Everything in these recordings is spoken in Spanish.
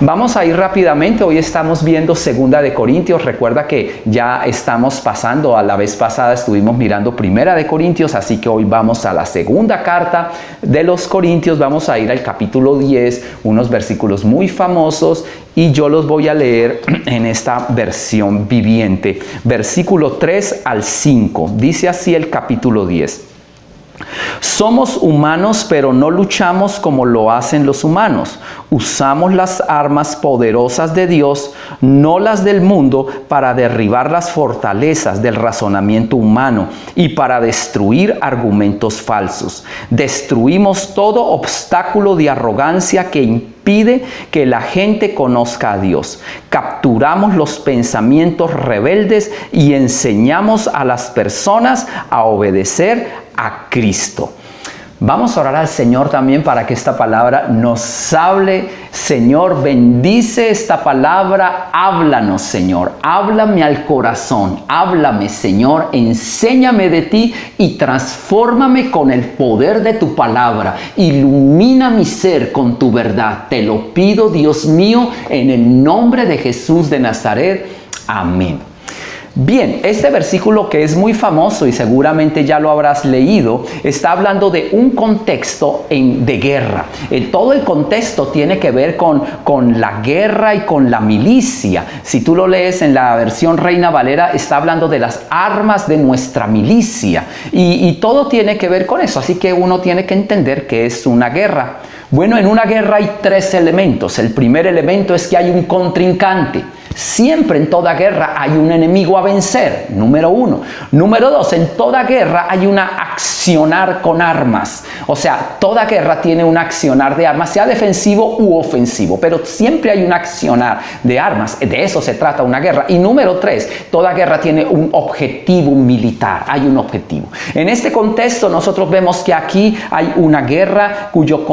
vamos a ir rápidamente. Hoy estamos viendo Segunda de Corintios. Recuerda que ya estamos pasando, a la vez pasada estuvimos mirando Primera de Corintios, así que hoy vamos a la segunda carta de los Corintios. Vamos a ir al capítulo 10, unos versículos muy famosos, y yo los voy a leer en esta versión viviente. Versículo 3 al 5. Dice así el capítulo 10. Somos humanos, pero no luchamos como lo hacen los humanos. Usamos las armas poderosas de Dios, no las del mundo, para derribar las fortalezas del razonamiento humano y para destruir argumentos falsos. Destruimos todo obstáculo de arrogancia que impide que la gente conozca a Dios. Capturamos los pensamientos rebeldes y enseñamos a las personas a obedecer a Cristo. Vamos a orar al Señor también para que esta palabra nos hable. Señor, bendice esta palabra, háblanos, Señor, háblame al corazón, háblame, Señor, enséñame de ti y transfórmame con el poder de tu palabra, ilumina mi ser con tu verdad. Te lo pido, Dios mío, en el nombre de Jesús de Nazaret. Amén. Bien, este versículo, que es muy famoso y seguramente ya lo habrás leído, está hablando de un contexto de guerra. Todo el contexto tiene que ver con la guerra y con la milicia. Si tú lo lees en la versión Reina Valera, está hablando de las armas de nuestra milicia. Y todo tiene que ver con eso, así que uno tiene que entender que es una guerra. Bueno, en una guerra hay tres elementos. El primer elemento es que hay un contrincante. Siempre en toda guerra hay un enemigo a vencer, número uno. Número dos, en toda guerra hay una accionar con armas. O sea, toda guerra tiene un accionar de armas, sea defensivo u ofensivo, pero siempre hay un accionar de armas. De eso se trata una guerra. Y número tres, toda guerra tiene un objetivo militar, hay un objetivo. En este contexto nosotros vemos que aquí hay una guerra cuyo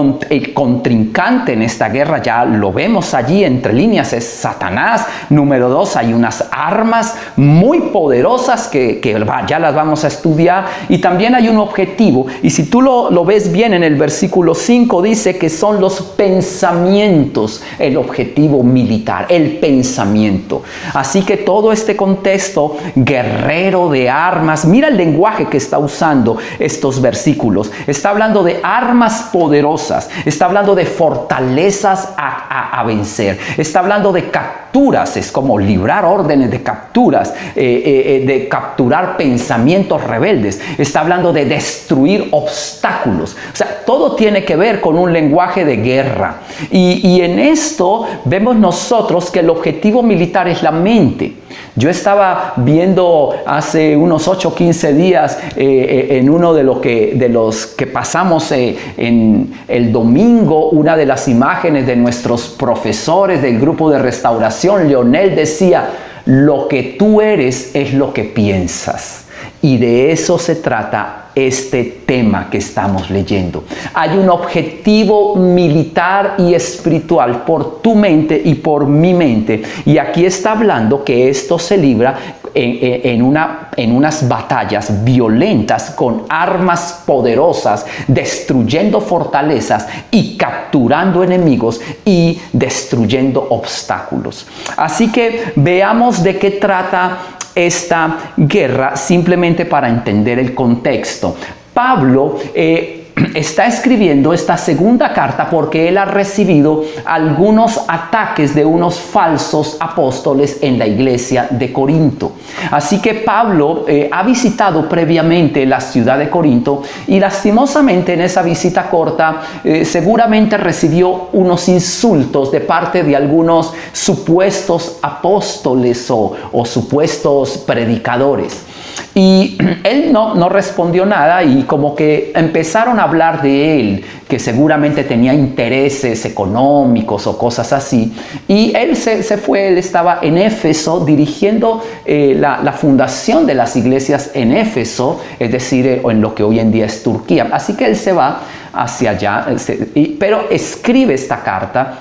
contrincante en esta guerra, ya lo vemos allí entre líneas, es Satanás. Número dos, hay unas armas muy poderosas que ya las vamos a estudiar, y también hay un objetivo. Y si tú lo ves bien en el versículo 5, dice que son los pensamientos el objetivo militar, el pensamiento. Así que todo este contexto guerrero de armas, mira el lenguaje que está usando estos versículos. Está hablando de armas poderosas, está hablando de fortalezas a vencer, está hablando de capturas, es como librar órdenes de capturas, de capturar pensamientos rebeldes. Está hablando de destruir obstáculos. O sea, todo tiene que ver con un lenguaje de guerra. Y en esto vemos nosotros que el objetivo militar es la mente. Yo estaba viendo hace unos 8 o 15 días en uno de los que pasamos en el domingo, una de las imágenes de nuestros profesores del grupo de restauración. Leonel decía: lo que tú eres es lo que piensas. Y de eso se trata este tema que estamos leyendo. Hay un objetivo militar y espiritual por tu mente y por mi mente. Y aquí está hablando que esto se libra en unas batallas violentas con armas poderosas, destruyendo fortalezas y capturando enemigos y destruyendo obstáculos. Así que veamos de qué trata esta guerra, simplemente para entender el contexto. Pablo está escribiendo esta segunda carta porque él ha recibido algunos ataques de unos falsos apóstoles en la iglesia de Corinto. Así que Pablo ha visitado previamente la ciudad de Corinto, y lastimosamente en esa visita corta seguramente recibió unos insultos de parte de algunos supuestos apóstoles o supuestos predicadores. Y él no respondió nada, y como que empezaron a hablar de él, que seguramente tenía intereses económicos o cosas así. Y él se fue, él estaba en Éfeso dirigiendo la fundación de las iglesias en Éfeso, es decir, en lo que hoy en día es Turquía. Así que él se va hacia allá, pero escribe esta carta.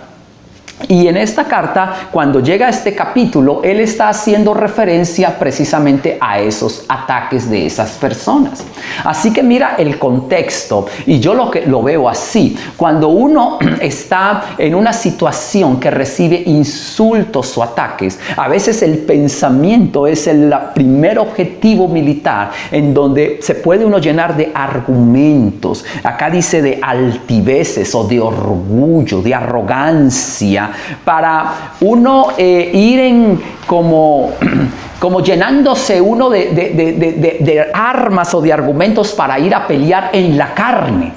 Y en esta carta, cuando llega a este capítulo, él está haciendo referencia precisamente a esos ataques de esas personas. Así que mira el contexto, y yo lo veo así. Cuando uno está en una situación que recibe insultos o ataques, a veces el pensamiento es el primer objetivo militar en donde se puede uno llenar de argumentos. Acá dice de altiveces o de orgullo, de arrogancia, para uno ir en como llenándose uno de armas o de argumentos para ir a pelear en la carne.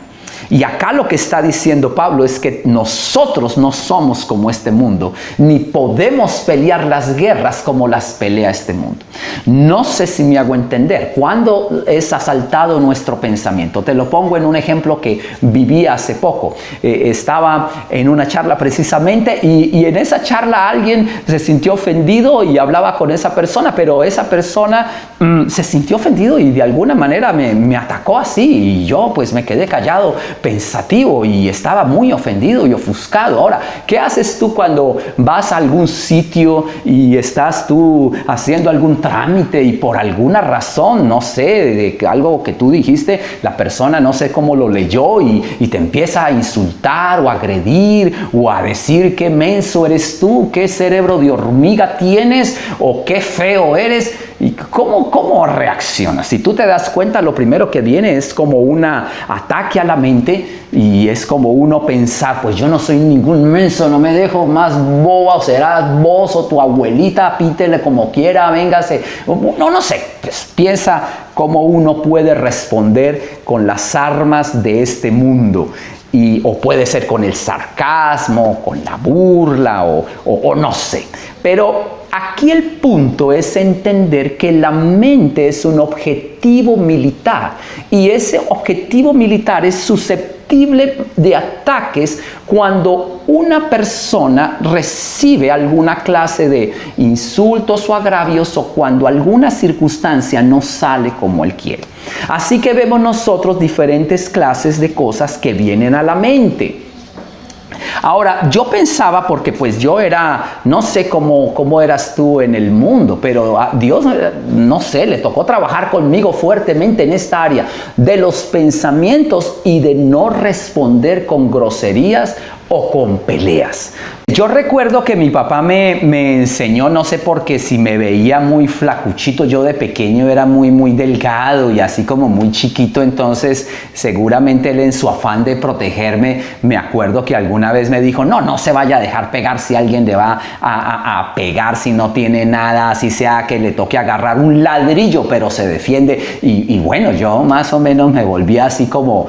Y acá lo que está diciendo Pablo es que nosotros no somos como este mundo, ni podemos pelear las guerras como las pelea este mundo. No sé si me hago entender. ¿Cuándo es asaltado nuestro pensamiento? Te lo pongo en un ejemplo que viví hace poco. Estaba en una charla precisamente y en esa charla alguien se sintió ofendido y hablaba con esa persona, pero esa persona se sintió ofendido y de alguna manera me atacó así y yo pues me quedé callado, pensativo, y estaba muy ofendido y ofuscado. Ahora, ¿qué haces tú cuando vas a algún sitio y estás tú haciendo algún trámite y por alguna razón, no sé, de algo que tú dijiste, la persona no sé cómo lo leyó y te empieza a insultar o a agredir o a decir qué menso eres tú, qué cerebro de hormiga tienes o qué feo eres? ¿Y cómo reaccionas? Si tú te das cuenta, lo primero que viene es como un ataque a la mente y es como uno pensar, pues yo no soy ningún menso, no me dejo más boba, o serás vos o tu abuelita, pítele como quiera, véngase. No sé, pues piensa cómo uno puede responder con las armas de este mundo. O puede ser con el sarcasmo, con la burla o no sé. Pero aquí el punto es entender que la mente es un objetivo militar y ese objetivo militar es susceptible de ataques cuando una persona recibe alguna clase de insultos o agravios o cuando alguna circunstancia no sale como él quiere. Así que vemos nosotros diferentes clases de cosas que vienen a la mente. Ahora, yo pensaba, porque pues yo era, no sé cómo eras tú en el mundo, pero a Dios, no sé, le tocó trabajar conmigo fuertemente en esta área de los pensamientos y de no responder con groserías o con peleas. Yo recuerdo que mi papá me enseñó, no sé por qué, si me veía muy flacuchito, yo de pequeño era muy delgado y así como muy chiquito, entonces seguramente él en su afán de protegerme, me acuerdo que alguna vez me dijo, no se vaya a dejar pegar si alguien le va a pegar si no tiene nada, así sea que le toque agarrar un ladrillo, pero se defiende. Y bueno, yo más o menos me volví así como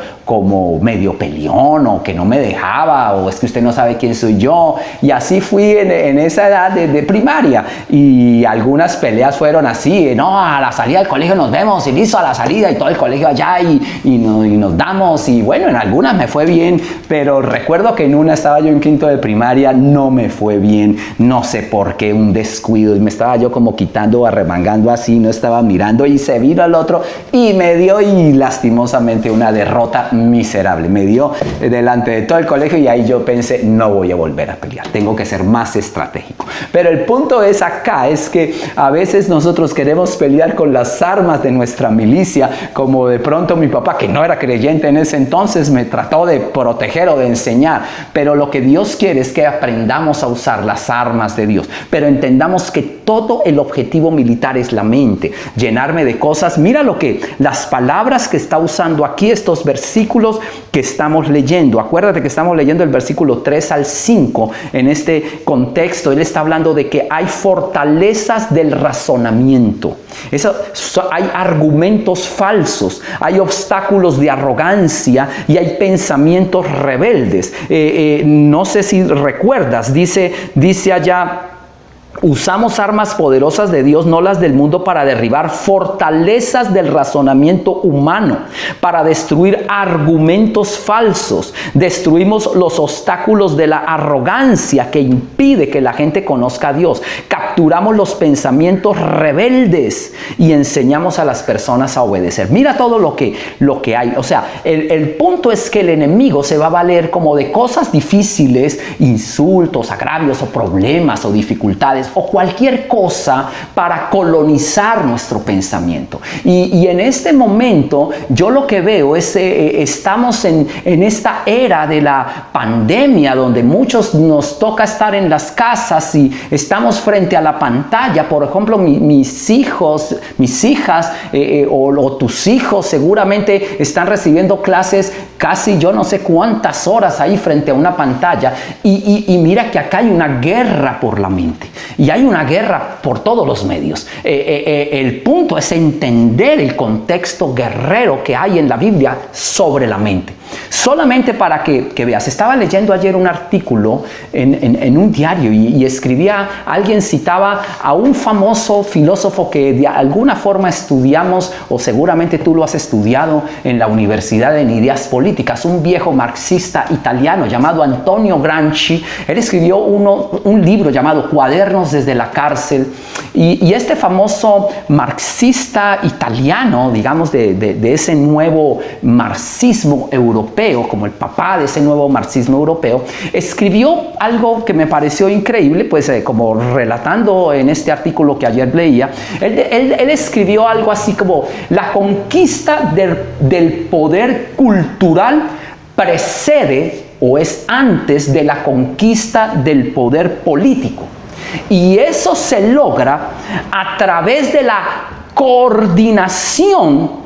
medio peleón o que no me dejaba o es que usted no sabe quién soy yo. Y así fui en esa edad de primaria y algunas peleas fueron así, no, a la salida del colegio nos vemos y listo, a la salida y todo el colegio allá y nos damos y bueno, en algunas me fue bien, pero recuerdo que en una estaba yo en quinto de primaria, no me fue bien, no sé por qué, un descuido y me estaba yo como quitando, arremangando así, no estaba mirando y se vino el otro y me dio y lastimosamente una derrota miserable, me dio delante de todo el colegio y ahí yo pensé, no voy a volver a pelear. Tengo que ser más estratégico. Pero el punto es acá, es que a veces nosotros queremos pelear con las armas de nuestra milicia, como de pronto mi papá, que no era creyente en ese entonces, me trató de proteger o de enseñar. Pero lo que Dios quiere es que aprendamos a usar las armas de Dios. Pero entendamos que todo el objetivo militar es la mente. Llenarme de cosas. Mira las palabras que está usando aquí, estos versículos que estamos leyendo. Acuérdate que estamos leyendo el versículo 3 al 5. En este contexto, él está hablando de que hay fortalezas del razonamiento. Hay argumentos falsos, hay obstáculos de arrogancia y hay pensamientos rebeldes. No sé si recuerdas, dice allá, usamos armas poderosas de Dios, no las del mundo, para derribar fortalezas del razonamiento humano, para destruir argumentos falsos. Destruimos los obstáculos de la arrogancia que impide que la gente conozca a Dios. Capturamos capturamos los pensamientos rebeldes y enseñamos a las personas a obedecer. Mira todo lo que hay. O sea, el punto es que el enemigo se va a valer como de cosas difíciles, insultos, agravios o problemas o dificultades o cualquier cosa para colonizar nuestro pensamiento. Y en este momento yo lo que veo es estamos en esta era de la pandemia donde muchos nos toca estar en las casas y estamos frente a la pantalla. Por ejemplo, mis hijos, mis hijas o tus hijos seguramente están recibiendo clases casi yo no sé cuántas horas ahí frente a una pantalla y mira que acá hay una guerra por la mente y hay una guerra por todos los medios. El punto es entender el contexto guerrero que hay en la Biblia sobre la mente. Solamente para que veas, estaba leyendo ayer un artículo en un diario y escribía, alguien citaba a un famoso filósofo que de alguna forma estudiamos, o seguramente tú lo has estudiado en la Universidad en Ideas Políticas, un viejo marxista italiano llamado Antonio Gramsci. Él escribió un libro llamado Cuadernos desde la cárcel y este famoso marxista italiano, digamos de ese nuevo marxismo europeo, como el papá de ese nuevo marxismo europeo, escribió algo que me pareció increíble, pues como relatando en este artículo que ayer leía, él escribió algo así como: la conquista del poder cultural precede o es antes de la conquista del poder político. Y eso se logra a través de la coordinación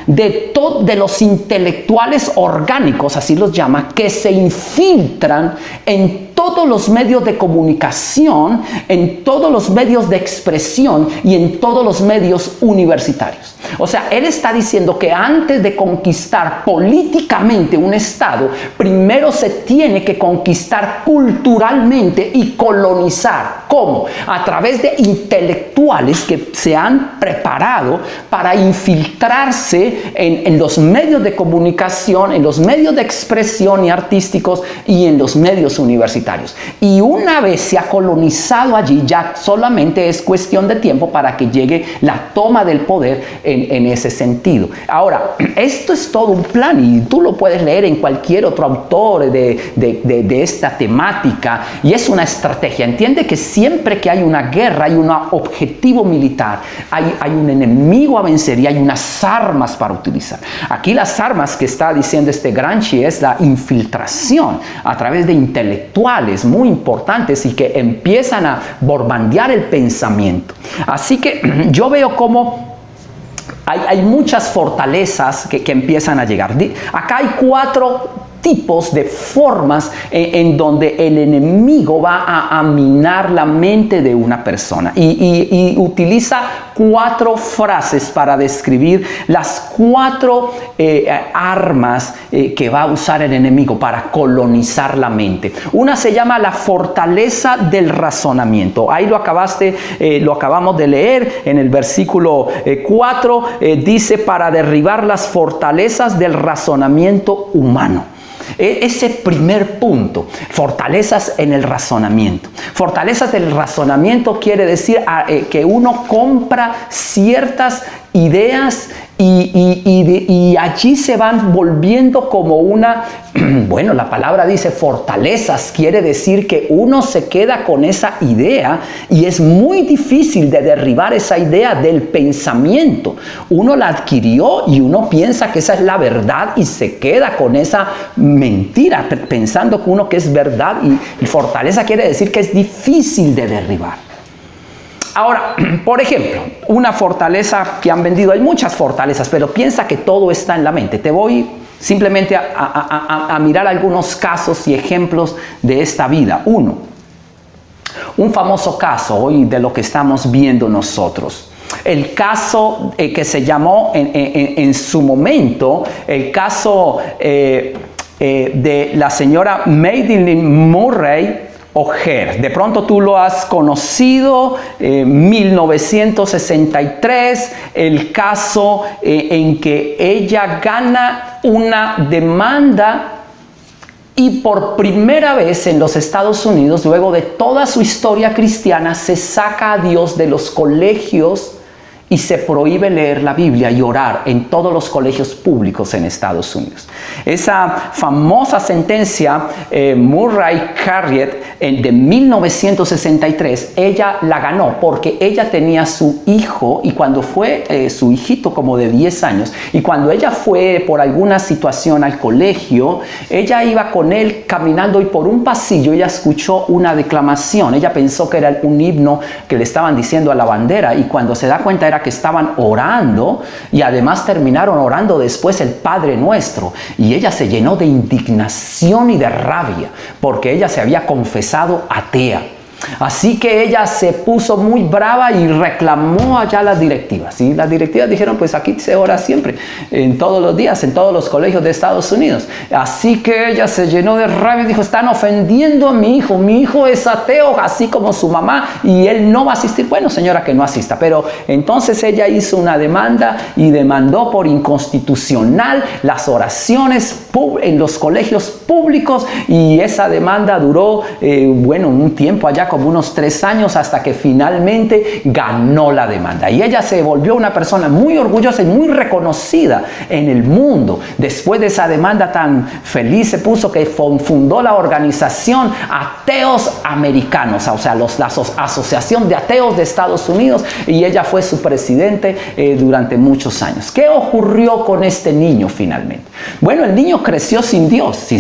de los intelectuales orgánicos, así los llama, que se infiltran en todos los medios de comunicación, en todos los medios de expresión y en todos los medios universitarios. O sea, él está diciendo que antes de conquistar políticamente un Estado, primero se tiene que conquistar culturalmente y colonizar. ¿Cómo? A través de intelectuales que se han preparado para infiltrarse en los medios de comunicación, en los medios de expresión y artísticos y en los medios universitarios. Y una vez se ha colonizado allí, ya solamente es cuestión de tiempo para que llegue la toma del poder en ese sentido. Ahora, esto es todo un plan y tú lo puedes leer en cualquier otro autor de esta temática, y es una estrategia. Entiende que siempre que hay una guerra, hay un objetivo militar, hay un enemigo a vencer y hay unas armas para utilizar. Aquí las armas que está diciendo este Gramsci es la infiltración a través de intelectuales muy importantes y que empiezan a bombardear el pensamiento. Así que yo veo cómo hay muchas fortalezas que empiezan a llegar. Acá hay 4 tipos de formas en donde el enemigo va a minar la mente de una persona y utiliza 4 frases para describir las 4 armas que va a usar el enemigo para colonizar la mente. Una se llama la fortaleza del razonamiento. Ahí lo acabamos de leer en el versículo 4, dice: para derribar las fortalezas del razonamiento humano. Ese primer punto, fortalezas en el razonamiento. Fortalezas del razonamiento quiere decir que uno compra ciertas ideas y allí se van volviendo como una, bueno, la palabra dice fortalezas, quiere decir que uno se queda con esa idea y es muy difícil de derribar esa idea del pensamiento. Uno la adquirió y uno piensa que esa es la verdad y se queda con esa mentira pensando que uno que es verdad, y fortaleza quiere decir que es difícil de derribar. Ahora, por ejemplo, una fortaleza que han vendido, hay muchas fortalezas, pero piensa que todo está en la mente. Te voy simplemente a mirar algunos casos y ejemplos de esta vida. Uno, un famoso caso hoy de lo que estamos viendo nosotros. El caso que se llamó en su momento, el caso de la señora Madeleine Murray O'Hair. De pronto tú lo has conocido, 1963, el caso en que ella gana una demanda Y por primera vez en los Estados Unidos, luego de toda su historia cristiana, se saca a Dios de los colegios y se prohíbe leer la Biblia y orar en todos los colegios públicos en Estados Unidos. Esa famosa sentencia, Murray Carriet, de 1963, ella la ganó porque ella tenía su hijo, y cuando fue su hijito como de 10 años, y cuando ella fue por alguna situación al colegio, ella iba con él caminando y por un pasillo ella escuchó una declamación. Ella pensó que era un himno que le estaban diciendo a la bandera, y cuando se da cuenta era que estaban orando, y además terminaron orando después el Padre Nuestro, y ella se llenó de indignación y de rabia porque ella se había confesado atea. Así que ella se puso muy brava y reclamó allá las directivas. Y las directivas dijeron, pues aquí se ora siempre, en todos los días, en todos los colegios de Estados Unidos. Así que ella se llenó de rabia y dijo, están ofendiendo a mi hijo es ateo, así como su mamá, y él no va a asistir. Bueno, señora, que no asista. Pero entonces ella hizo una demanda y demandó por inconstitucional las oraciones en los colegios públicos, y esa demanda duró, un tiempo allá, como unos 3 años, hasta que finalmente ganó la demanda. Y ella se volvió una persona muy orgullosa y muy reconocida en el mundo. Después de esa demanda tan feliz, se puso que fundó la organización Ateos Americanos, o sea, la Asociación de Ateos de Estados Unidos, y ella fue su presidente durante muchos años. ¿Qué ocurrió con este niño finalmente? Bueno, el niño creció sin Dios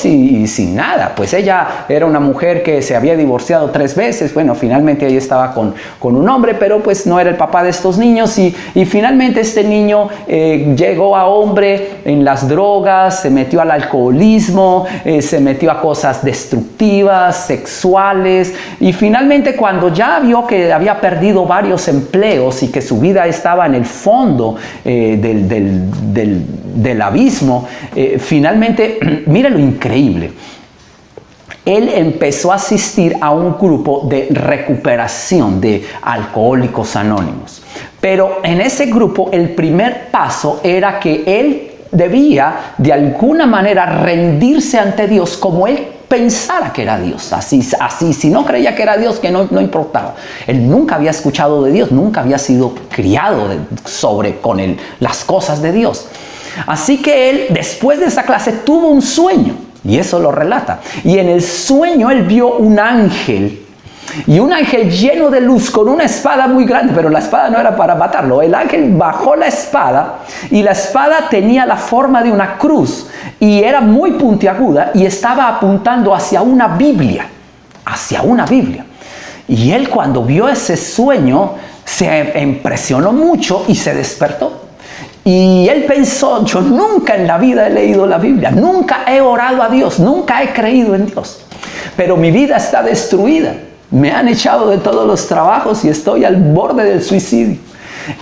y sin nada. Pues ella era una mujer que se había divorciado 3 veces. Bueno, finalmente ella estaba con un hombre, pero pues no era el papá de estos niños, y finalmente este niño llegó a hombre en las drogas, se metió al alcoholismo, se metió a cosas destructivas, sexuales, y finalmente cuando ya vio que había perdido varios empleos y que su vida estaba en el fondo del abismo, finalmente, mire lo increíble. Él empezó a asistir a un grupo de recuperación de Alcohólicos Anónimos. Pero en ese grupo el primer paso era que él debía de alguna manera rendirse ante Dios como él pensara que era Dios. Así, si no creía que era Dios, que no importaba. Él nunca había escuchado de Dios, nunca había sido criado con las cosas de Dios. Así que él, después de esa clase, tuvo un sueño. Y eso lo relata. Y en el sueño él vio un ángel. Y un ángel lleno de luz con una espada muy grande. Pero la espada no era para matarlo. El ángel bajó la espada. Y la espada tenía la forma de una cruz. Y era muy puntiaguda. Y estaba apuntando hacia una Biblia. Hacia una Biblia. Y él, cuando vio ese sueño, se impresionó mucho y se despertó. Y él pensó, yo nunca en la vida he leído la Biblia, nunca he orado a Dios, nunca he creído en Dios. Pero mi vida está destruida, me han echado de todos los trabajos y estoy al borde del suicidio.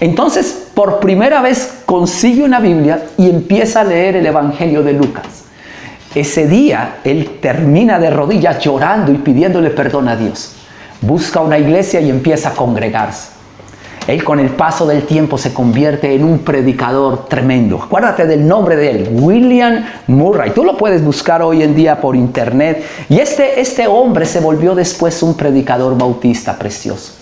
Entonces, por primera vez consigue una Biblia y empieza a leer el Evangelio de Lucas. Ese día, él termina de rodillas llorando y pidiéndole perdón a Dios. Busca una iglesia y empieza a congregarse. Él, con el paso del tiempo, se convierte en un predicador tremendo. Acuérdate del nombre de él, William Murray. Tú lo puedes buscar hoy en día por internet. Y este hombre se volvió después un predicador bautista precioso.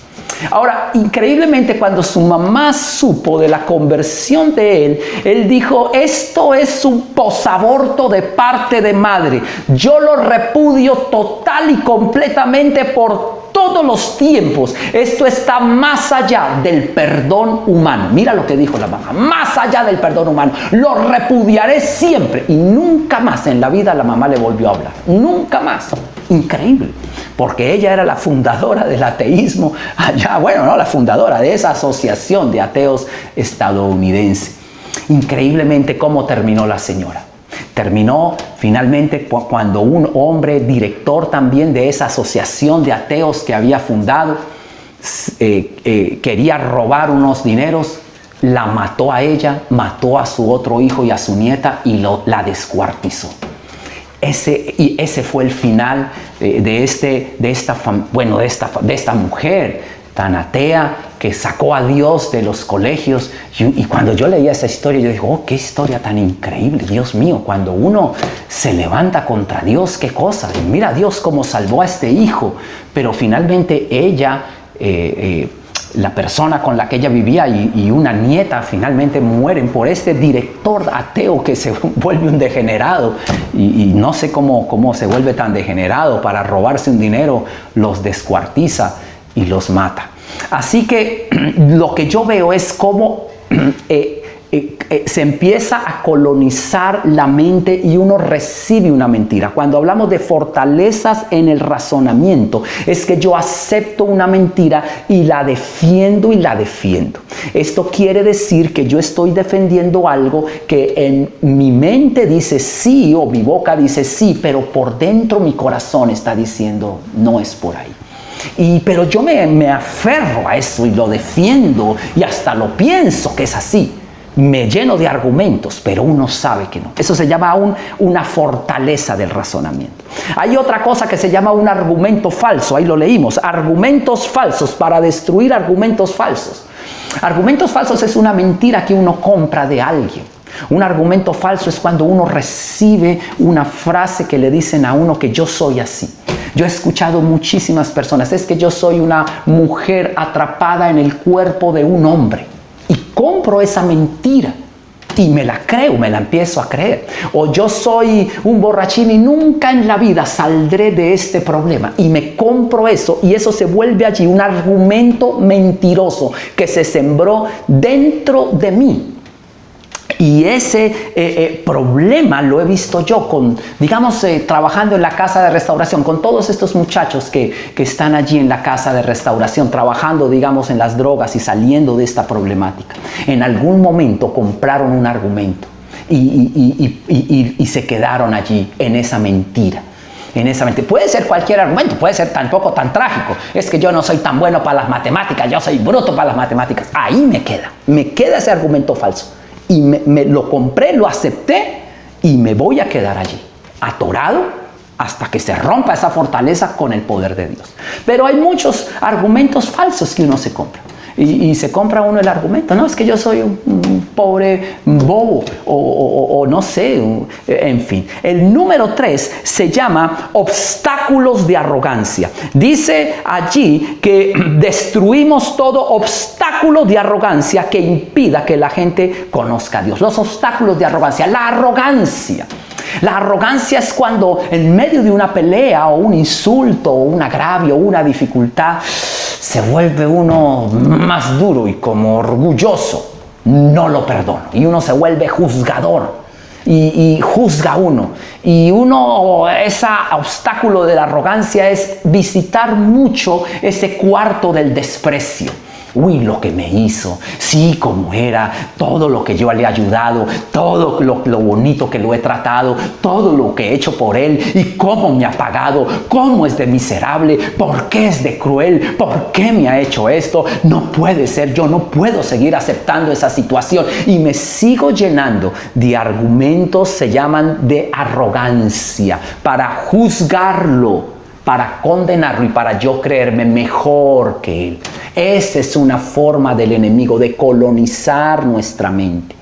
Ahora, increíblemente, cuando su mamá supo de la conversión de él dijo, esto es un posaborto de parte de madre. Yo lo repudio total y completamente por todos los tiempos. Esto está más allá del perdón humano. Mira lo que dijo la mamá, más allá del perdón humano. Lo repudiaré siempre. Y nunca más en la vida la mamá le volvió a hablar. Nunca más. Increíble. Porque ella era la fundadora del ateísmo allá. Bueno, no la fundadora de esa asociación de ateos estadounidense. Increíblemente cómo terminó la señora. Terminó finalmente cuando un hombre, director también de esa asociación de ateos que había fundado, quería robar unos dineros, la mató a ella, mató a su otro hijo y a su nieta y la descuartizó. Ese fue el final de esta mujer tan atea, que sacó a Dios de los colegios. Y cuando yo leía esa historia, yo digo, oh, qué historia tan increíble. Dios mío, cuando uno se levanta contra Dios, qué cosa. Y mira Dios cómo salvó a este hijo. Pero finalmente ella, la persona con la que ella vivía y una nieta finalmente mueren por este director ateo que se vuelve un degenerado. Y no sé cómo se vuelve tan degenerado. Para robarse un dinero, los descuartiza y los mata. Así que lo que yo veo es cómo se empieza a colonizar la mente y uno recibe una mentira. Cuando hablamos de fortalezas en el razonamiento, es que yo acepto una mentira y la defiendo y la defiendo. Esto quiere decir que yo estoy defendiendo algo que en mi mente dice sí o mi boca dice sí, pero por dentro mi corazón está diciendo no es por ahí. Pero yo me aferro a eso y lo defiendo y hasta lo pienso que es así. Me lleno de argumentos, pero uno sabe que no. Eso se llama una fortaleza del razonamiento. Hay otra cosa que se llama un argumento falso. Ahí lo leímos. Argumentos falsos, para destruir argumentos falsos. Argumentos falsos es una mentira que uno compra de alguien. Un argumento falso es cuando uno recibe una frase que le dicen a uno que yo soy así. Yo he escuchado muchísimas personas, es que yo soy una mujer atrapada en el cuerpo de un hombre. Y compro esa mentira y me la creo, me la empiezo a creer. O yo soy un borrachín y nunca en la vida saldré de este problema. Y me compro eso y eso se vuelve allí un argumento mentiroso que se sembró dentro de mí. Y ese problema lo he visto yo trabajando en la casa de restauración, con todos estos muchachos que están allí en la casa de restauración, trabajando, en las drogas y saliendo de esta problemática. En algún momento compraron un argumento y se quedaron allí en esa mentira. Puede ser cualquier argumento, puede ser tampoco tan trágico. Es que yo no soy tan bueno para las matemáticas, yo soy bruto para las matemáticas. Ahí me queda ese argumento falso. Y me lo compré, lo acepté y me voy a quedar allí, atorado hasta que se rompa esa fortaleza con el poder de Dios. Pero hay muchos argumentos falsos que uno se compra. Y se compra uno el argumento, no, es que yo soy un pobre bobo o no sé, en fin. El número 3 se llama obstáculos de arrogancia. Dice allí que destruimos todo obstáculo de arrogancia que impida que la gente conozca a Dios. Los obstáculos de arrogancia, la arrogancia. La arrogancia es cuando en medio de una pelea o un insulto o un agravio o una dificultad se vuelve uno más duro y como orgulloso. No lo perdono. Y uno se vuelve juzgador y juzga uno. Y ese obstáculo de la arrogancia es visitar mucho ese cuarto del desprecio. Uy, lo que me hizo, sí, como era, todo lo que yo le he ayudado, todo lo bonito que lo he tratado, todo lo que he hecho por él y cómo me ha pagado, cómo es de miserable, por qué es de cruel, por qué me ha hecho esto. No puede ser, yo no puedo seguir aceptando esa situación y me sigo llenando de argumentos, se llaman de arrogancia, para juzgarlo, para condenarlo y para yo creerme mejor que él. Esa es una forma del enemigo de colonizar nuestra mente.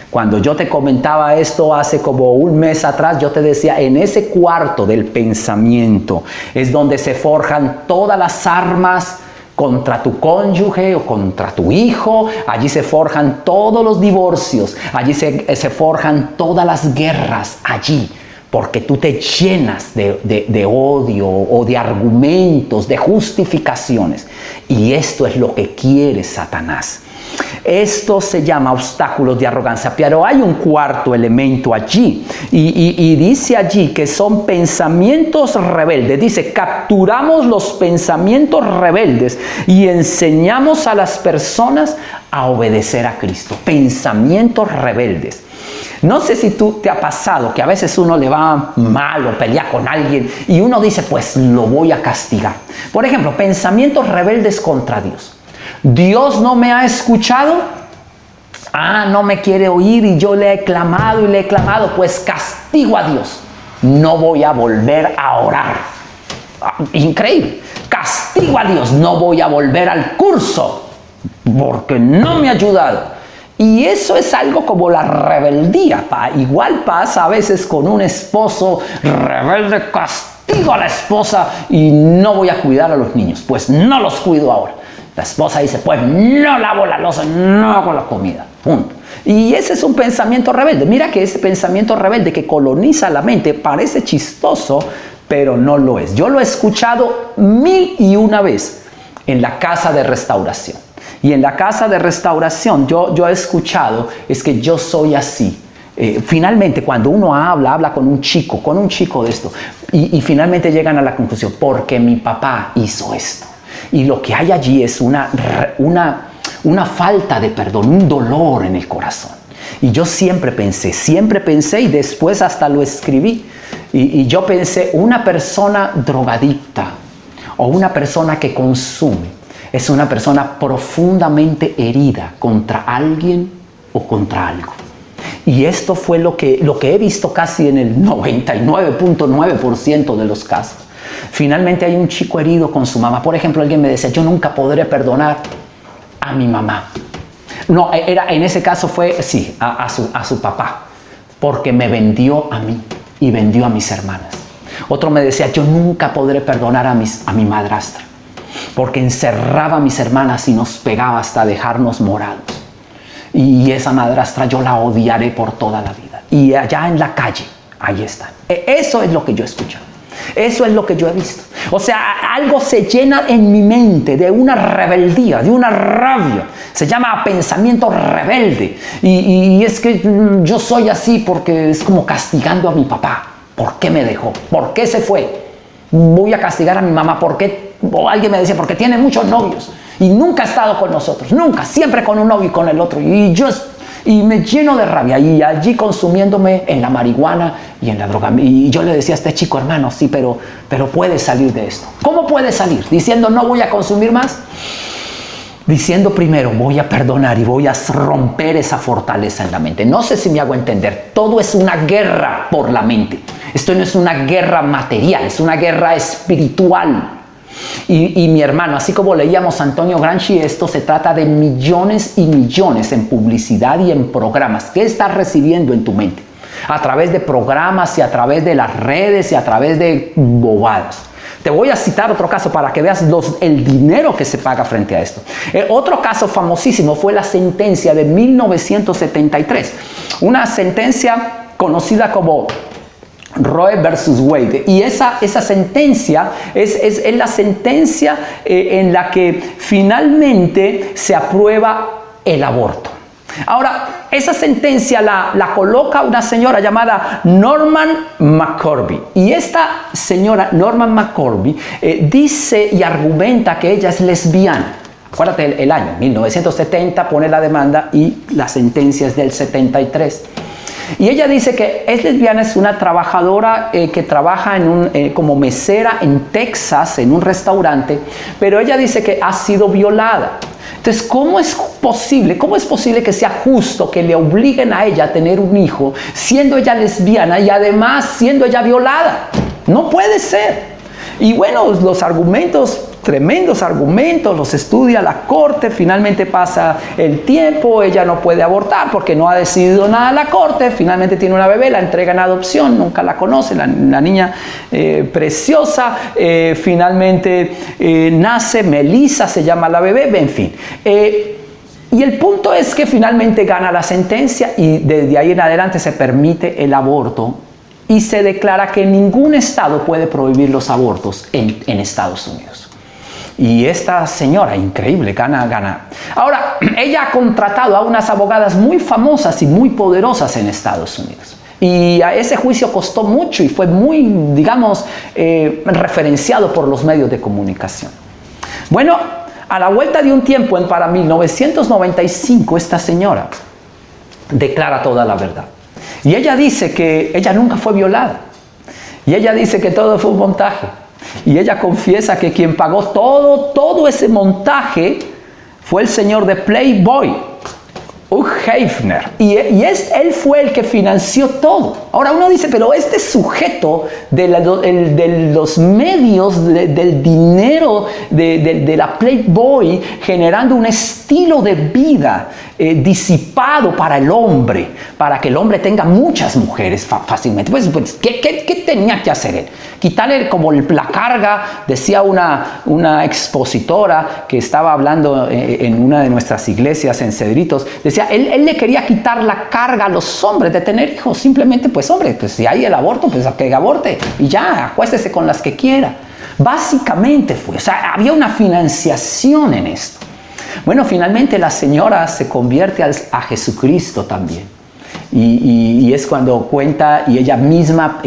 Cuando yo te comentaba esto hace como un mes atrás, yo te decía, en ese cuarto del pensamiento es donde se forjan todas las armas contra tu cónyuge o contra tu hijo. Allí se forjan todos los divorcios, allí se forjan todas las guerras, allí. Porque tú te llenas de odio o de argumentos, de justificaciones. Y esto es lo que quiere Satanás. Esto se llama obstáculos de arrogancia. Pero hay un cuarto elemento allí. Y dice allí que son pensamientos rebeldes. Dice, capturamos los pensamientos rebeldes y enseñamos a las personas a obedecer a Cristo. Pensamientos rebeldes. No sé si tú te ha pasado que a veces uno le va mal o pelea con alguien y uno dice, pues lo voy a castigar. Por ejemplo, pensamientos rebeldes contra Dios. Dios no me ha escuchado, no me quiere oír y yo le he clamado, pues castigo a Dios. No voy a volver a orar. Increíble. castigo a Dios, no voy a volver al curso porque no me ha ayudado. Y eso es algo como la rebeldía. Igual pasa a veces con un esposo rebelde, castigo a la esposa y no voy a cuidar a los niños, pues no los cuido ahora. La esposa dice, pues no lavo la loza, no hago la comida, punto. Y ese es un pensamiento rebelde. Mira que ese pensamiento rebelde que coloniza la mente parece chistoso, pero no lo es. Yo lo he escuchado 1001 veces en la casa de restauración. Y en la casa de restauración yo he escuchado, es que yo soy así. Finalmente, cuando uno habla con un chico de esto, y finalmente llegan a la conclusión, porque mi papá hizo esto. Y lo que hay allí es una falta de perdón, un dolor en el corazón. Y yo siempre pensé y después hasta lo escribí. Y yo pensé, una persona drogadicta o una persona que consume es una persona profundamente herida contra alguien o contra algo. Y esto fue lo que he visto casi en el 99.9% de los casos. Finalmente hay un chico herido con su mamá. Por ejemplo, alguien me decía, yo nunca podré perdonar a mi mamá. No, en ese caso fue, sí, a su papá, porque me vendió a mí y vendió a mis hermanas. Otro me decía, yo nunca podré perdonar a mi madrastra, porque encerraba a mis hermanas y nos pegaba hasta dejarnos morados. Y esa madrastra yo la odiaré por toda la vida. Y allá en la calle, ahí está. Eso es lo que yo he escuchado. Eso es lo que yo he visto. O sea, algo se llena en mi mente de una rebeldía, de una rabia. Se llama pensamiento rebelde. Y es que yo soy así porque es como castigando a mi papá. ¿Por qué me dejó? ¿Por qué se fue? Voy a castigar a mi mamá. ¿Por qué? O alguien me decía, porque tiene muchos novios y nunca ha estado con nosotros. Nunca, siempre con un novio y con el otro. Y me lleno de rabia y allí consumiéndome en la marihuana y en la droga. Y yo le decía a este chico, hermano, sí, pero puedes salir de esto. ¿Cómo puedes salir? Diciendo no voy a consumir más. Diciendo primero voy a perdonar y voy a romper esa fortaleza en la mente. No sé si me hago entender. Todo es una guerra por la mente. Esto no es una guerra material, es una guerra espiritual. Y mi hermano, así como leíamos a Antonio Gramsci, esto se trata de millones y millones en publicidad y en programas. ¿Qué estás recibiendo en tu mente? A través de programas y a través de las redes y a través de bobadas. Te voy a citar otro caso para que veas el dinero que se paga frente a esto. Otro caso famosísimo fue la sentencia de 1973. Una sentencia conocida como Roe versus Wade. Y esa sentencia es la sentencia en la que finalmente se aprueba el aborto. Ahora, esa sentencia la coloca una señora llamada Norman McCorvey. Y esta señora, Norman McCorvey, dice y argumenta que ella es lesbiana. Acuérdate el año, 1970, pone la demanda y la sentencia es del 73. Y ella dice que es lesbiana, es una trabajadora que trabaja como mesera en Texas, en un restaurante, pero ella dice que ha sido violada. Entonces, ¿cómo es posible que sea justo que le obliguen a ella a tener un hijo, siendo ella lesbiana y además siendo ella violada? No puede ser. Y bueno, los argumentos, tremendos argumentos, los estudia la corte, finalmente pasa el tiempo, ella no puede abortar porque no ha decidido nada la corte, finalmente tiene una bebé, la entrega en adopción, nunca la conoce, la niña preciosa, finalmente nace, Melissa se llama la bebé, en fin. Y el punto es que finalmente gana la sentencia y desde ahí en adelante se permite el aborto. Y se declara que ningún estado puede prohibir los abortos en Estados Unidos. Y esta señora, increíble, gana. Ahora, ella ha contratado a unas abogadas muy famosas y muy poderosas en Estados Unidos. Y a ese juicio costó mucho y fue muy, digamos, referenciado por los medios de comunicación. Bueno, a la vuelta de un tiempo, para 1995, esta señora declara toda la verdad. Y ella dice que ella nunca fue violada. Y ella dice que todo fue un montaje. Y ella confiesa que quien pagó todo ese montaje fue el señor de Playboy. Hefner. Y él fue el que financió todo. Ahora uno dice, pero este sujeto de los medios, del dinero, de la Playboy, generando un estilo de vida disipado para el hombre, para que el hombre tenga muchas mujeres fácilmente. Pues ¿qué tenía que hacer él? Quitarle como la carga, decía una expositora que estaba hablando en una de nuestras iglesias en Cedritos, decía, él le quería quitar la carga a los hombres de tener hijos. Simplemente, pues hombre, pues si hay el aborto, pues que aborte y ya, acuéstese con las que quiera. Básicamente fue, o sea, había una financiación en esto. Bueno, finalmente la señora se convierte a Jesucristo también. Y es cuando cuenta, y ella misma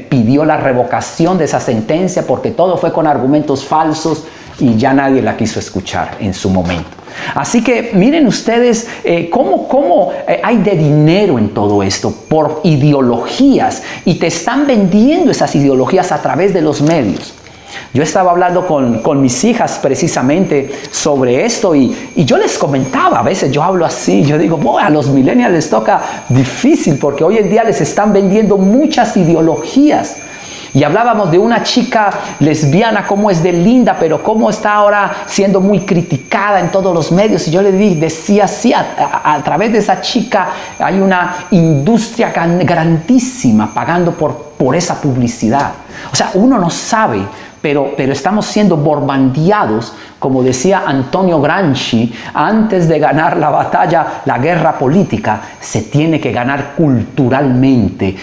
pidió la revocación de esa sentencia porque todo fue con argumentos falsos y ya nadie la quiso escuchar en su momento. Así que miren ustedes cómo hay de dinero en todo esto por ideologías, y te están vendiendo esas ideologías a través de los medios. Yo estaba hablando con mis hijas precisamente sobre esto y yo les comentaba, a veces yo hablo así, yo digo, a los millennials les toca difícil porque hoy en día les están vendiendo muchas ideologías. Y hablábamos de una chica lesbiana, cómo es de linda, pero cómo está ahora siendo muy criticada en todos los medios. Y yo le decía, sí, a través de esa chica hay una industria grandísima pagando por esa publicidad. O sea, uno no sabe, pero estamos siendo bombardeados, como decía Antonio Gramsci, antes de ganar la batalla, la guerra política, se tiene que ganar culturalmente,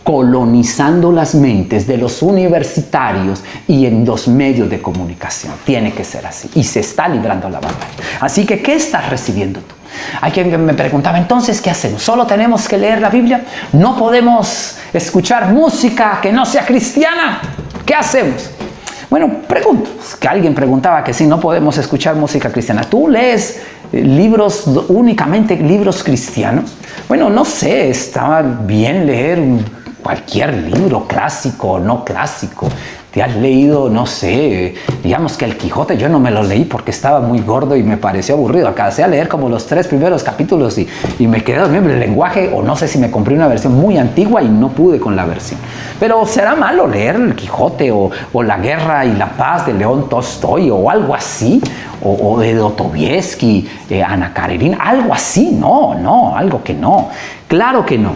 colonizando las mentes de los universitarios y en los medios de comunicación. Tiene que ser así. Y se está librando la batalla. Así que, ¿qué estás recibiendo tú? Hay quien me preguntaba, entonces, ¿qué hacemos? ¿Solo tenemos que leer la Biblia? ¿No podemos escuchar música que no sea cristiana? ¿Qué hacemos? Bueno, pregunto. Que alguien preguntaba que si no podemos escuchar música cristiana. ¿Tú lees libros, únicamente libros cristianos? Bueno, no sé, está bien leer cualquier libro, clásico o no clásico. ¿Te has leído, no sé, digamos que El Quijote? Yo no me lo leí porque estaba muy gordo y me pareció aburrido. Alcancé a leer como los 3 primeros capítulos y me quedé dormido. El lenguaje, o no sé si me compré una versión muy antigua y no pude con la versión. Pero ¿será malo leer El Quijote o La Guerra y la Paz de León Tolstoy o algo así? O de Dostoyevsky, Ana Karenina, algo así. No, algo que no. Claro que no.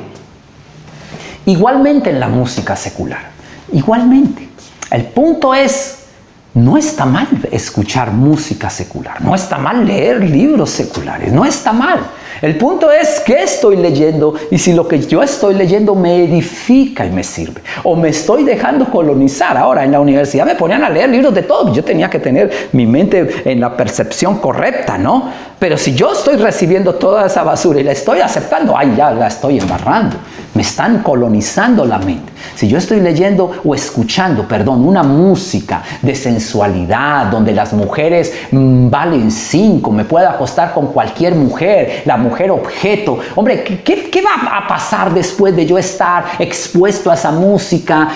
Igualmente en la música secular. Igualmente. El punto es, no está mal escuchar música secular, no está mal leer libros seculares, no está mal. El punto es qué estoy leyendo y si lo que yo estoy leyendo me edifica y me sirve. O me estoy dejando colonizar. Ahora en la universidad me ponían a leer libros de todo. Yo tenía que tener mi mente en la percepción correcta, ¿no? Pero si yo estoy recibiendo toda esa basura y la estoy aceptando, ya la estoy embarrando. Me están colonizando la mente. Si yo estoy leyendo o escuchando, una música de sensualidad, donde las mujeres valen 5, me puedo acostar con cualquier mujer, la mujer objeto. Hombre, ¿qué va a pasar después de yo estar expuesto a esa música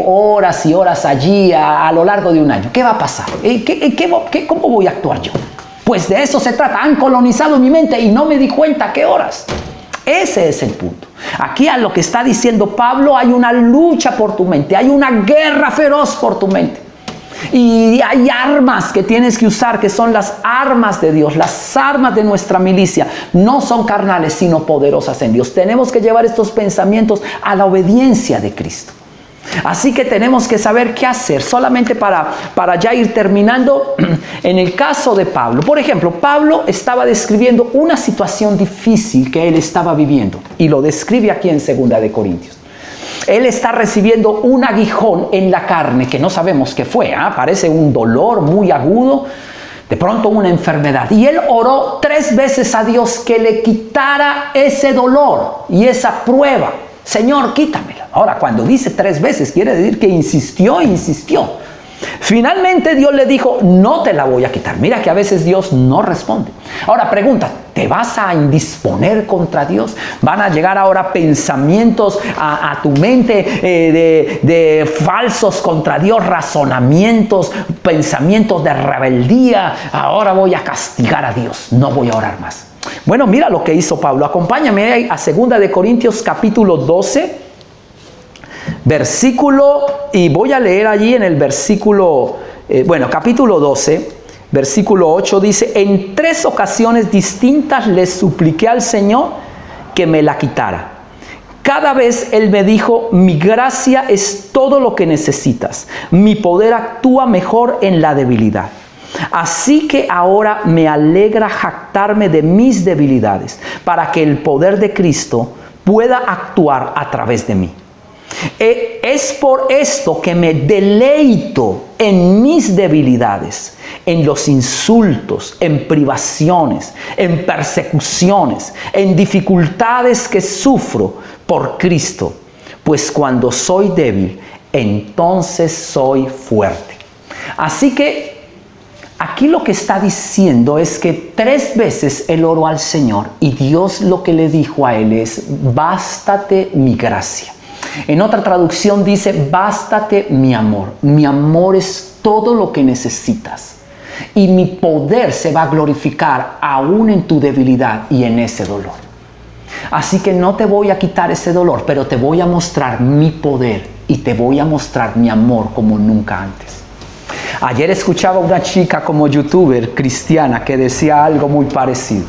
horas y horas allí a lo largo de un año? ¿Qué va a pasar? ¿Cómo voy a actuar yo? Pues de eso se trata. Han colonizado mi mente y no me di cuenta qué horas. Ese es el punto. Aquí a lo que está diciendo Pablo, hay una lucha por tu mente, hay una guerra feroz por tu mente. Y hay armas que tienes que usar, que son las armas de Dios, las armas de nuestra milicia. No son carnales, sino poderosas en Dios. Tenemos que llevar estos pensamientos a la obediencia de Cristo. Así que tenemos que saber qué hacer. Solamente para ya ir terminando, en el caso de Pablo. Por ejemplo, Pablo estaba describiendo una situación difícil que él estaba viviendo. Y lo describe aquí en 2 de Corintios. Él está recibiendo un aguijón en la carne que no sabemos qué fue. Parece un dolor muy agudo. De pronto una enfermedad. Y él oró 3 veces a Dios que le quitara ese dolor y esa prueba. Señor, quítamela. Ahora, cuando dice 3 veces, quiere decir que insistió. Finalmente Dios le dijo, no te la voy a quitar. Mira que a veces Dios no responde. Ahora, pregunta, ¿Te vas a indisponer contra Dios? Van a llegar ahora pensamientos a tu mente de falsos contra Dios, razonamientos, pensamientos de rebeldía. Ahora voy a castigar a Dios, no voy a orar más. Bueno, mira lo que hizo Pablo. Acompáñame a 2 de Corintios capítulo 12, versículo, y voy a leer allí en el versículo, capítulo 12, versículo 8, dice: en 3 ocasiones distintas le supliqué al Señor que me la quitara. Cada vez Él me dijo: mi gracia es todo lo que necesitas. Mi poder actúa mejor en la debilidad. Así que ahora me alegra jactarme de mis debilidades, para que el poder de Cristo pueda actuar a través de mí. Es por esto que me deleito en mis debilidades, en los insultos, en privaciones, en persecuciones, en dificultades que sufro por Cristo. Pues cuando soy débil, entonces soy fuerte. Así que aquí lo que está diciendo es que 3 veces él oró al Señor y Dios lo que le dijo a él es: bástate mi gracia. En otra traducción dice: bástate mi amor. Mi amor es todo lo que necesitas. Y mi poder se va a glorificar aún en tu debilidad y en ese dolor. Así que no te voy a quitar ese dolor, pero te voy a mostrar mi poder y te voy a mostrar mi amor como nunca antes. Ayer escuchaba una chica como youtuber cristiana que decía algo muy parecido.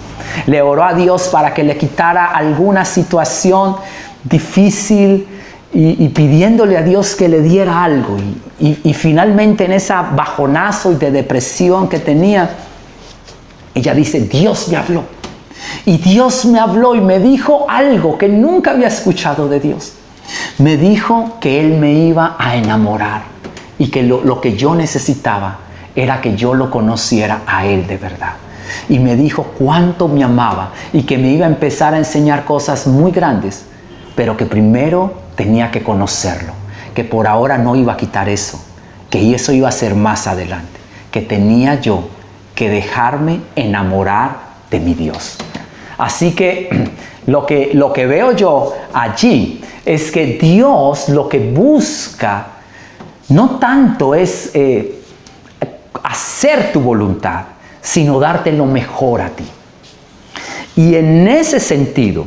Le oró a Dios para que le quitara alguna situación difícil y pidiéndole a Dios que le diera algo. Y finalmente en esa bajonazo y de depresión que tenía, ella dice: Dios me habló. Y Dios me habló y me dijo algo que nunca había escuchado de Dios. Me dijo que Él me iba a enamorar. Y que lo que yo necesitaba era que yo lo conociera a Él de verdad. Y me dijo cuánto me amaba y que me iba a empezar a enseñar cosas muy grandes, pero que primero tenía que conocerlo, que por ahora no iba a quitar eso, que eso iba a ser más adelante, que tenía yo que dejarme enamorar de mi Dios. Así que lo que veo yo allí es que Dios lo que busca no tanto es hacer tu voluntad, sino darte lo mejor a ti. Y en ese sentido,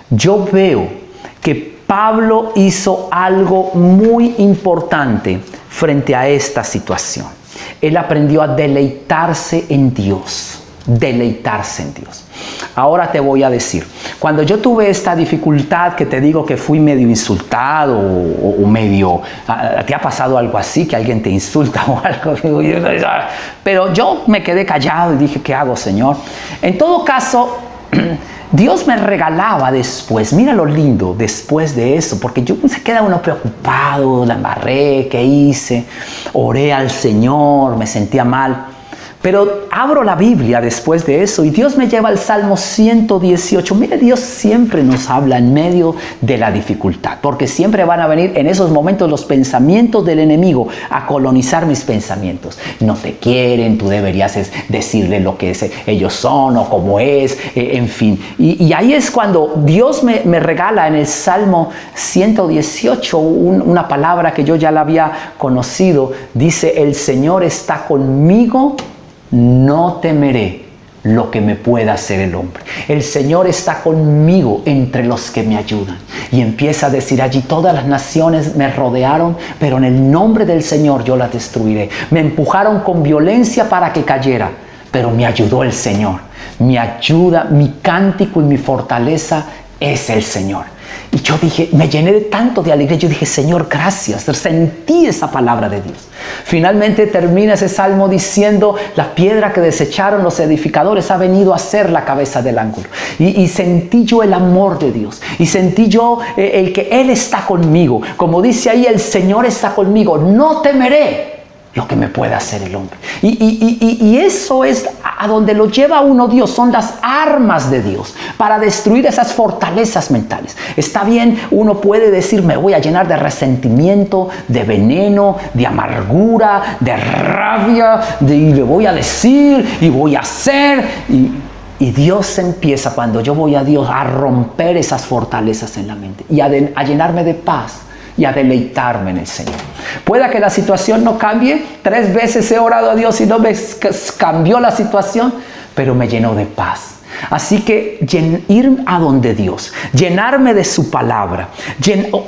yo veo que Pablo hizo algo muy importante frente a esta situación. Él aprendió a deleitarse en Dios. Deleitarse en Dios. Ahora te voy a decir, cuando yo tuve esta dificultad que te digo que fui medio insultado o medio, ¿te ha pasado algo así? Que alguien te insulta o algo. Pero yo me quedé callado y dije: ¿qué hago, Señor? En todo caso, Dios me regalaba después, mira lo lindo después de eso, porque yo se queda uno preocupado, la embarré, ¿qué hice? Oré al Señor, me sentía mal. Pero abro la Biblia después de eso y Dios me lleva al Salmo 118. Mire, Dios siempre nos habla en medio de la dificultad, porque siempre van a venir en esos momentos los pensamientos del enemigo a colonizar mis pensamientos. No te quieren, tú deberías decirle lo que ellos son o cómo es, en fin. Y ahí es cuando Dios me regala en el Salmo 118 una palabra que yo ya la había conocido. Dice: el Señor está conmigo, no temeré lo que me pueda hacer el hombre. El Señor está conmigo entre los que me ayudan. Y empieza a decir allí: todas las naciones me rodearon, pero en el nombre del Señor yo las destruiré. Me empujaron con violencia para que cayera, pero me ayudó el Señor. Mi ayuda, mi cántico y mi fortaleza es el Señor. Y yo dije, me llené de tanto de alegría. Yo dije: Señor, gracias. Sentí esa palabra de Dios. Finalmente termina ese salmo diciendo: la piedra que desecharon los edificadores ha venido a ser la cabeza del ángulo. Y sentí yo el amor de Dios. Y sentí yo el que Él está conmigo. Como dice ahí: el Señor está conmigo. No temeré lo que me pueda hacer el hombre. Y eso es a donde lo lleva uno Dios. Son las armas de Dios para destruir esas fortalezas mentales. Está bien, uno puede decir: me voy a llenar de resentimiento, de veneno, de amargura, de rabia, y le voy a decir y voy a hacer. Y Y Dios empieza, cuando yo voy a Dios, a romper esas fortalezas en la mente y a llenarme de paz y a deleitarme en el Señor. Pueda que la situación no cambie. 3 veces he orado a Dios y no me cambió la situación, pero me llenó de paz. Así que ir a donde Dios, llenarme de su palabra,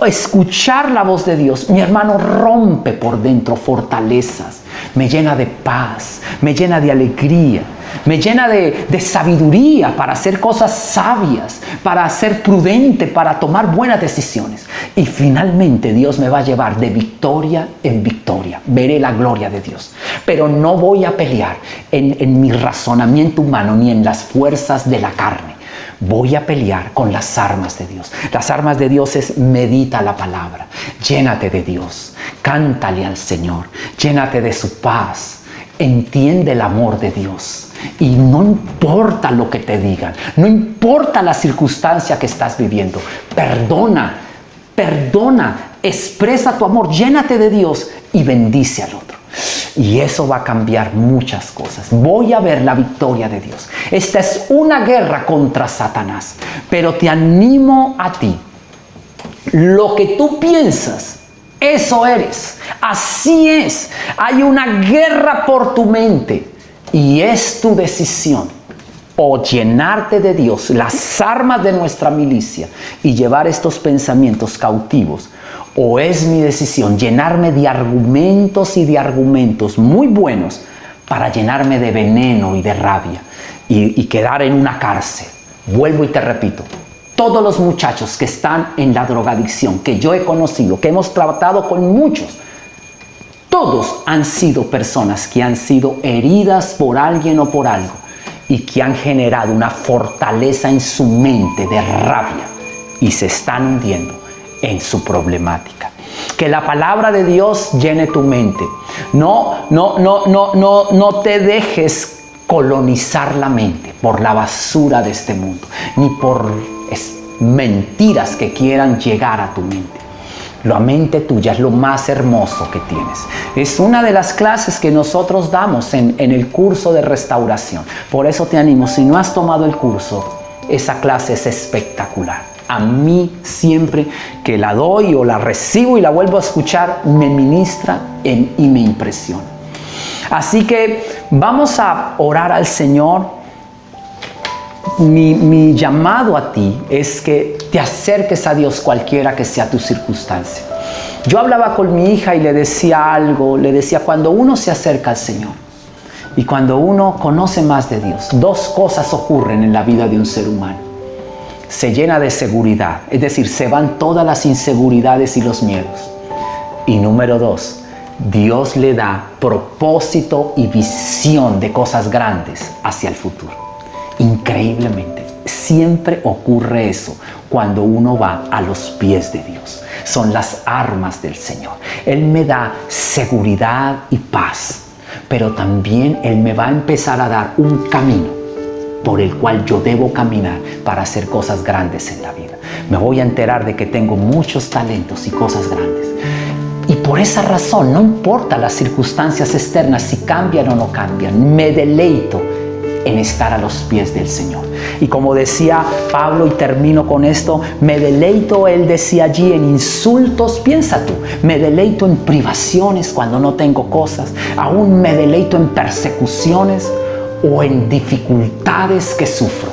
escuchar la voz de Dios, mi hermano, rompe por dentro fortalezas, me llena de paz, me llena de alegría, me llena de sabiduría para hacer cosas sabias, para ser prudente, para tomar buenas decisiones. Y finalmente Dios me va a llevar de victoria en victoria. Veré la gloria de Dios. Pero no voy a pelear en mi razonamiento humano ni en las fuerzas de la carne. Voy a pelear con las armas de Dios. Las armas de Dios es: medita la palabra, llénate de Dios, cántale al Señor, llénate de su paz, entiende el amor de Dios. Y no importa lo que te digan, no importa la circunstancia que estás viviendo, perdona, expresa tu amor, llénate de Dios y bendice al otro. Y eso va a cambiar muchas cosas. Voy a ver la victoria de Dios. Esta es una guerra contra Satanás, pero te animo a ti. Lo que tú piensas, eso eres. Así es. Hay una guerra por tu mente y es tu decisión: o llenarte de Dios, las armas de nuestra milicia, y llevar estos pensamientos cautivos, o es mi decisión llenarme de argumentos y de argumentos muy buenos para llenarme de veneno y de rabia y quedar en una cárcel. Vuelvo y te repito, todos los muchachos que están en la drogadicción, que yo he conocido, que hemos tratado con muchos, todos han sido personas que han sido heridas por alguien o por algo y que han generado una fortaleza en su mente de rabia y se están hundiendo en su problemática. Que la palabra de Dios llene tu mente. No te dejes colonizar la mente por la basura de este mundo, ni por mentiras que quieran llegar a tu mente. La mente tuya es lo más hermoso que tienes. Es una de las clases que nosotros damos en el curso de restauración. Por eso te animo, si no has tomado el curso, esa clase es espectacular. A mí siempre que la doy o la recibo y la vuelvo a escuchar, me ministra y me impresiona. Así que vamos a orar al Señor. Mi llamado a ti es que te acerques a Dios cualquiera que sea tu circunstancia. Yo hablaba con mi hija y le decía algo, le decía: cuando uno se acerca al Señor y cuando uno conoce más de Dios, 2 cosas ocurren en la vida de un ser humano. Se llena de seguridad, es decir, se van todas las inseguridades y los miedos. Y número 2, Dios le da propósito y visión de cosas grandes hacia el futuro. Increíblemente, siempre ocurre eso cuando uno va a los pies de Dios. Son las armas del Señor. Él me da seguridad y paz, pero también Él me va a empezar a dar un camino por el cual yo debo caminar para hacer cosas grandes en la vida. Me voy a enterar de que tengo muchos talentos y cosas grandes. Y por esa razón, no importa las circunstancias externas, si cambian o no cambian, me deleito en estar a los pies del Señor. Y como decía Pablo, y termino con esto, me deleito, él decía allí, en insultos. Piensa tú, me deleito en privaciones cuando no tengo cosas, aún me deleito en persecuciones o en dificultades que sufro,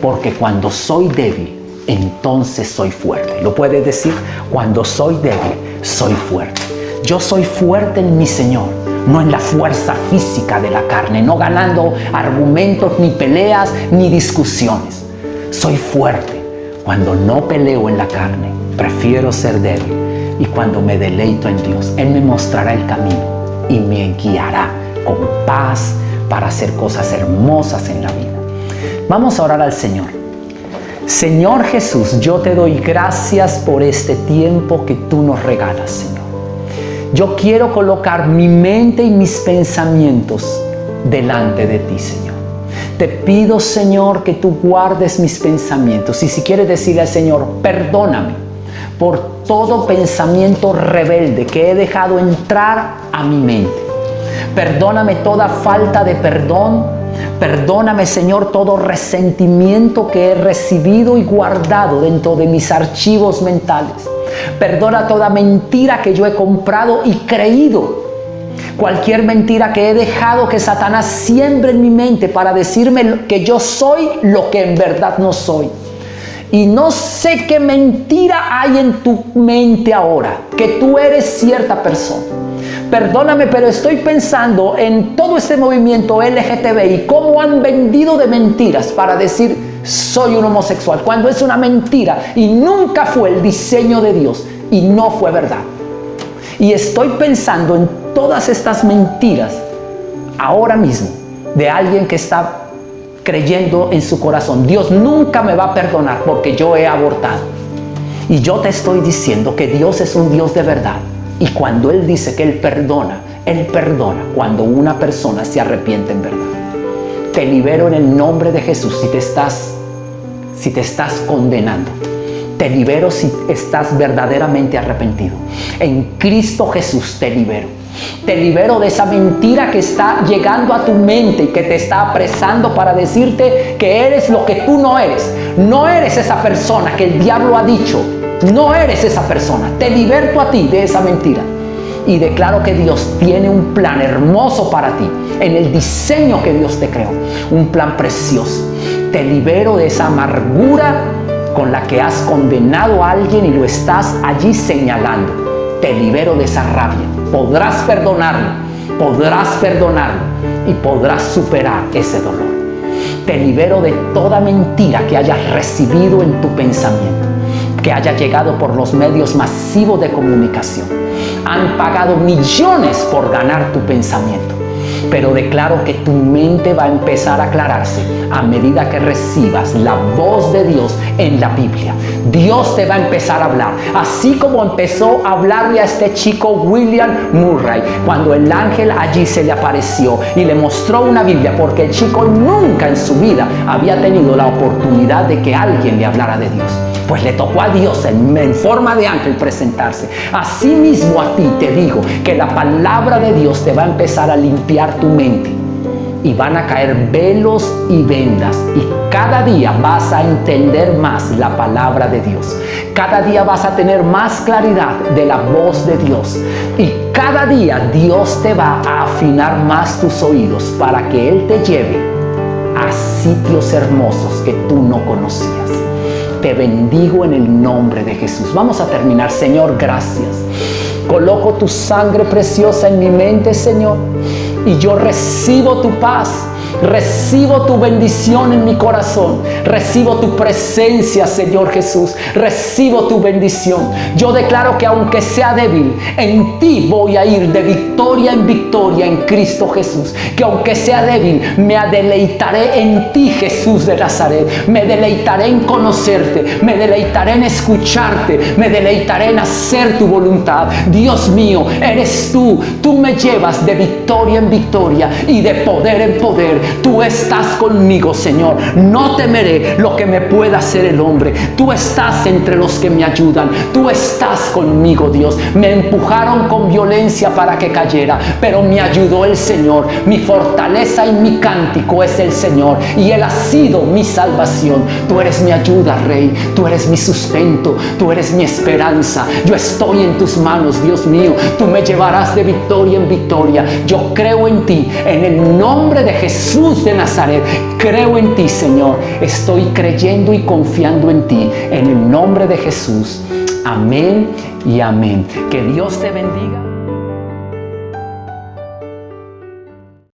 porque cuando soy débil, entonces soy fuerte. ¿Lo puedes decir? Cuando soy débil, soy fuerte. Yo soy fuerte en mi Señor, no en la fuerza física de la carne, no ganando argumentos, ni peleas, ni discusiones. Soy fuerte cuando no peleo en la carne, prefiero ser débil. Y cuando me deleito en Dios, Él me mostrará el camino y me guiará con paz para hacer cosas hermosas en la vida. Vamos a orar al Señor. Señor Jesús, yo te doy gracias por este tiempo que tú nos regalas, Señor. Yo quiero colocar mi mente y mis pensamientos delante de ti, Señor. Te pido, Señor, que tú guardes mis pensamientos. Y si quieres decirle al Señor, perdóname por todo pensamiento rebelde que he dejado entrar a mi mente. Perdóname toda falta de perdón Perdóname, Señor, todo resentimiento que he recibido y guardado dentro de mis archivos mentales. Perdona toda mentira que yo he comprado y creído. Cualquier mentira que he dejado que Satanás siembre en mi mente para decirme que yo soy lo que en verdad no soy. Y no sé qué mentira hay en tu mente ahora, que tú eres cierta persona. Perdóname, pero estoy pensando en todo este movimiento LGTBI, cómo han vendido de mentiras para decir soy un homosexual, cuando es una mentira y nunca fue el diseño de Dios y no fue verdad. Y estoy pensando en todas estas mentiras ahora mismo de alguien que está creyendo en su corazón: Dios nunca me va a perdonar porque yo he abortado. Y yo te estoy diciendo que Dios es un Dios de verdad. Y cuando Él dice que Él perdona cuando una persona se arrepiente en verdad. Te libero en el nombre de Jesús si te estás condenando. Te libero si estás verdaderamente arrepentido. En Cristo Jesús te libero. Te libero de esa mentira que está llegando a tu mente y que te está apresando para decirte que eres lo que tú no eres. No eres esa persona que el diablo ha dicho. No eres esa persona. Te liberto a ti de esa mentira. Y declaro que Dios tiene un plan hermoso para ti, en el diseño que Dios te creó. Un plan precioso. Te libero de esa amargura con la que has condenado a alguien y lo estás allí señalando. Te libero de esa rabia. Podrás perdonarlo y podrás superar ese dolor. Te libero de toda mentira que hayas recibido en tu pensamiento, que haya llegado por los medios masivos de comunicación. Han pagado millones por ganar tu pensamiento. Pero declaro que tu mente va a empezar a aclararse a medida que recibas la voz de Dios en la Biblia. Dios te va a empezar a hablar, así como empezó a hablarle a este chico William Murray cuando el ángel allí se le apareció y le mostró una Biblia, porque el chico nunca en su vida había tenido la oportunidad de que alguien le hablara de Dios. Pues le tocó a Dios en forma de ángel presentarse. Así mismo a ti te digo que la palabra de Dios te va a empezar a limpiar tu mente. Y van a caer velos y vendas. Y cada día vas a entender más la palabra de Dios. Cada día vas a tener más claridad de la voz de Dios. Y cada día Dios te va a afinar más tus oídos para que Él te lleve a sitios hermosos que tú no conocías. Te bendigo en el nombre de Jesús. Vamos a terminar. Señor, gracias. Coloco tu sangre preciosa en mi mente, Señor, y yo recibo tu paz. Recibo tu bendición en mi corazón. Recibo tu presencia, Señor Jesús. Recibo tu bendición. Yo declaro que aunque sea débil, en ti voy a ir de victoria en victoria en Cristo Jesús. Que aunque sea débil, me deleitaré en ti, Jesús de Nazaret. Me deleitaré en conocerte. Me deleitaré en escucharte. Me deleitaré en hacer tu voluntad. Dios mío, eres tú. Tú me llevas de victoria en victoria y de poder en poder. Tú estás conmigo, Señor. No temeré lo que me pueda hacer el hombre. Tú estás entre los que me ayudan. Tú estás conmigo, Dios. Me empujaron con violencia para que cayera, pero me ayudó el Señor. Mi fortaleza y mi cántico es el Señor, y Él ha sido mi salvación. Tú eres mi ayuda, Rey. Tú eres mi sustento. Tú eres mi esperanza. Yo estoy en tus manos, Dios mío. Tú me llevarás de victoria en victoria. Yo creo en ti, en el nombre de Jesús de Nazaret. Creo en ti, Señor. Estoy creyendo y confiando en ti, en el nombre de Jesús. Amén y amén. Que Dios te bendiga.